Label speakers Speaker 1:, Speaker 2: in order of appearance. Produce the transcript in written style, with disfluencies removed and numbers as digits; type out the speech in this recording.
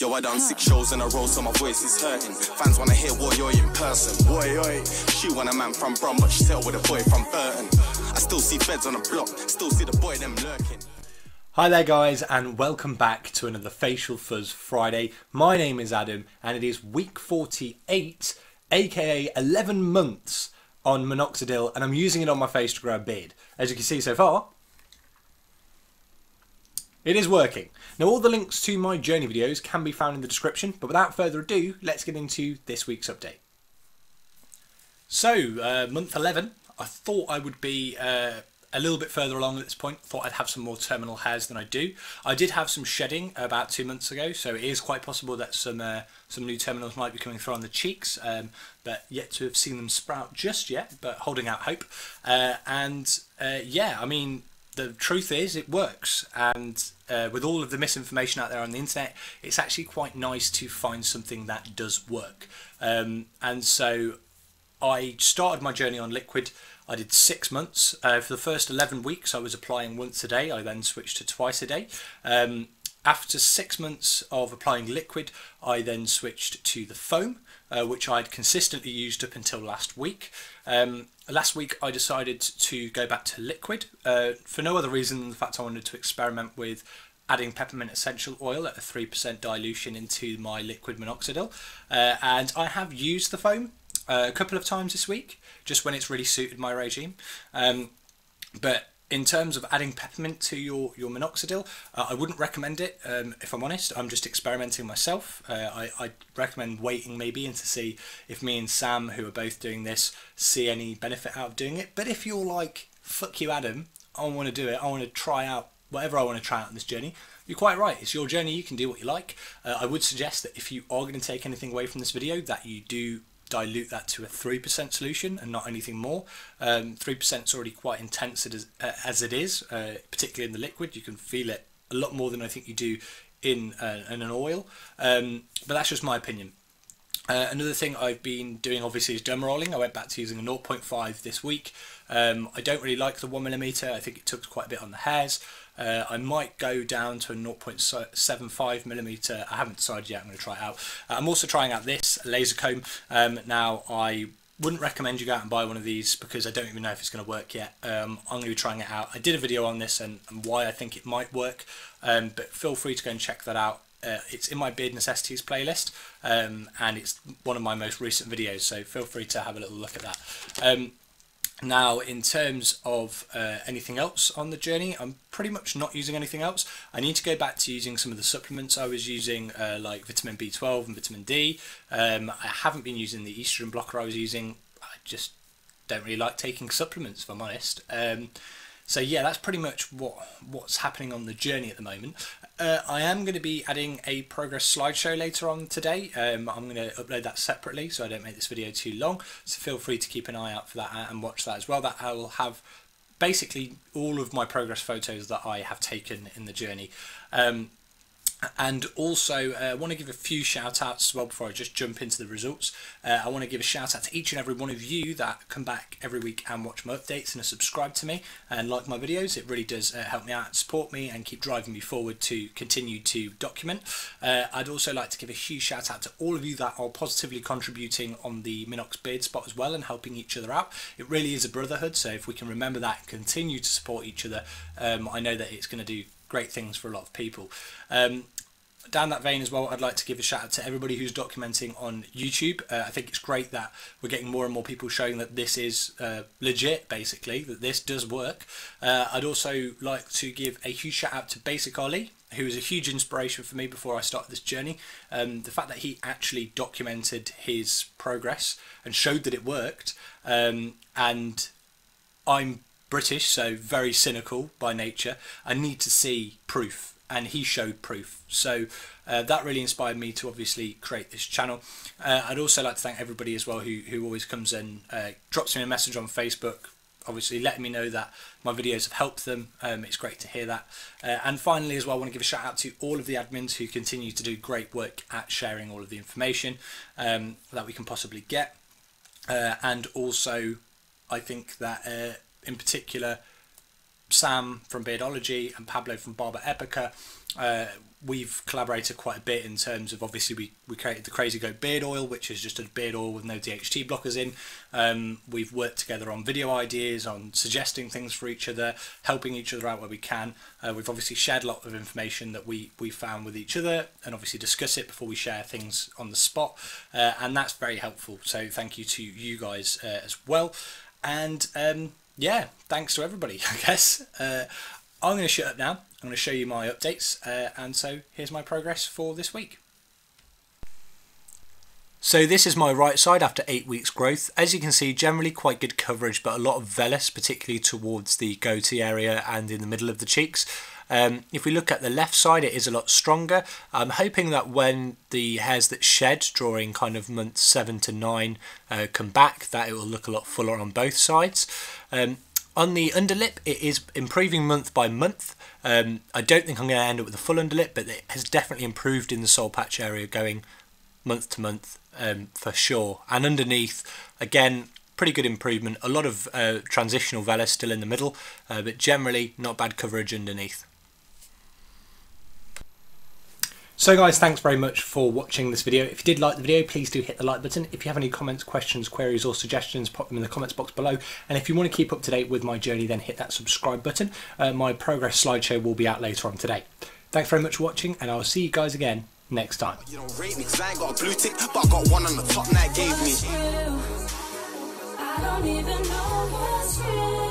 Speaker 1: Yo, I done 6 shows in a row, so my voice is hurting. Fans wanna hear what you're in person. Oi, oi. She want a man from Brum, but she settled with a boy from Burton. I still see feds on the block, still see the boy them lurking.
Speaker 2: Hi there guys, and welcome back to another Facial Fuzz Friday. My name is Adam and it is week 48, aka 11 months on Minoxidil, and I'm using it on my face to grow a beard. As you can see so far, it is working. Now all the links to my journey videos can be found in the description, but without further ado, let's get into this week's update. So, month 11, I thought I would be a little bit further along at this point. Thought I'd have some more terminal hairs than I do. I did have some shedding about 2 months ago, so it is quite possible that some new terminals might be coming through on the cheeks, but yet to have seen them sprout just yet, but holding out hope. Yeah, I mean, the truth is it works, and with all of the misinformation out there on the internet, it's actually quite nice to find something that does work. And so I started my journey on liquid. I did 6 months. For the first 11 weeks I was applying once a day. I then switched to twice a day. After 6 months of applying liquid, I then switched to the foam, which I'd consistently used up until last week. Last week I decided to go back to liquid for no other reason than the fact I wanted to experiment with adding peppermint essential oil at a 3% dilution into my liquid minoxidil. And I have used the foam a couple of times this week, just when it's really suited my regime. But in terms of adding peppermint to your minoxidil, I wouldn't recommend it, if I'm honest. I'm just experimenting myself. I'd recommend waiting maybe and to see if me and Sam, who are both doing this, see any benefit out of doing it. But if you're like, fuck you Adam, I want to do it, I want to try out whatever I want to try out on this journey, you're quite right, it's your journey, you can do what you like. I would suggest that if you are going to take anything away from this video, that you do dilute that to a 3% solution and not anything more. 3% is already quite intense as it is, particularly in the liquid. You can feel it a lot more than I think you do in an oil, but that's just my opinion. Another thing I've been doing obviously is derma rolling. I went back to using a 0.5 this week. I don't really like the 1mm, I think it took quite a bit on the hairs. I might go down to a 0.75mm. I haven't decided yet, I'm going to try it out. I'm also trying out this laser comb. Now I wouldn't recommend you go out and buy one of these because I don't even know if it's going to work yet. I'm going to be trying it out. I did a video on this and why I think it might work, but feel free to go and check that out. It's in my Beard Necessities playlist, and it's one of my most recent videos, so feel free to have a little look at that. Now, in terms of anything else on the journey, I'm pretty much not using anything else. I need to go back to using some of the supplements I was using, like vitamin B12 and vitamin D. I haven't been using the estrogen blocker I was using. I just don't really like taking supplements, if I'm honest. So yeah, that's pretty much what's happening on the journey at the moment. I am going to be adding a progress slideshow later on today. I'm going to upload that separately so I don't make this video too long. So feel free to keep an eye out for that and watch that as well. That I will have basically all of my progress photos that I have taken in the journey. And also, I want to give a few shout outs as well before I just jump into the results. I want to give a shout out to each and every one of you that come back every week and watch my updates and are subscribed to me and like my videos. It really does help me out and support me and keep driving me forward to continue to document. I'd also like to give a huge shout out to all of you that are positively contributing on the Minox Beard Spot as well and helping each other out. It really is a brotherhood, so if we can remember that and continue to support each other, I know that it's going to do great things for a lot of people. Down that vein as well, I'd like to give a shout out to everybody who's documenting on YouTube. I think it's great that we're getting more and more people showing that this is legit, basically, that this does work. I'd also like to give a huge shout out to Basic Ali, who was a huge inspiration for me before I started this journey. The fact that he actually documented his progress and showed that it worked, and I'm British, so very cynical by nature. I need to see proof, and he showed proof. So that really inspired me to obviously create this channel. I'd also like to thank everybody as well who always comes and drops me a message on Facebook, obviously letting me know that my videos have helped them. It's great to hear that. And finally as well, I want to give a shout out to all of the admins who continue to do great work at sharing all of the information that we can possibly get. And also I think that in particular Sam from Beardology and Pablo from Barber Epica, we've collaborated quite a bit in terms of, obviously we created the Crazy Goat beard oil, which is just a beard oil with no DHT blockers in. We've worked together on video ideas, on suggesting things for each other, helping each other out where we can. We've obviously shared a lot of information that we found with each other, and obviously discuss it before we share things on the spot, and that's very helpful. So thank you to you guys as well. And yeah, thanks to everybody, I guess. I'm going to shut up now. I'm going to show you my updates, and so here's my progress for this week. So this is my right side after 8 weeks growth. As you can see, generally quite good coverage, but a lot of vellus, particularly towards the goatee area and in the middle of the cheeks. If we look at the left side, it is a lot stronger. I'm hoping that when the hairs that shed during kind of months 7 to 9 come back, that it will look a lot fuller on both sides. On the underlip, it is improving month by month. I don't think I'm going to end up with a full underlip, but it has definitely improved in the soul patch area going month to month for sure. And underneath, again, pretty good improvement. A lot of transitional vellus still in the middle, but generally not bad coverage underneath. So guys, thanks very much for watching this video. If you did like the video, please do hit the like button. If you have any comments, questions, queries or suggestions, pop them in the comments box below. And if you want to keep up to date with my journey, then hit that subscribe button. My progress slideshow will be out later on today. Thanks very much for watching, and I'll see you guys again next time.
Speaker 1: You don't rate me 'cause I ain't got a blue tick, but I got one on the top that gave me.
Speaker 3: I don't even know what's real.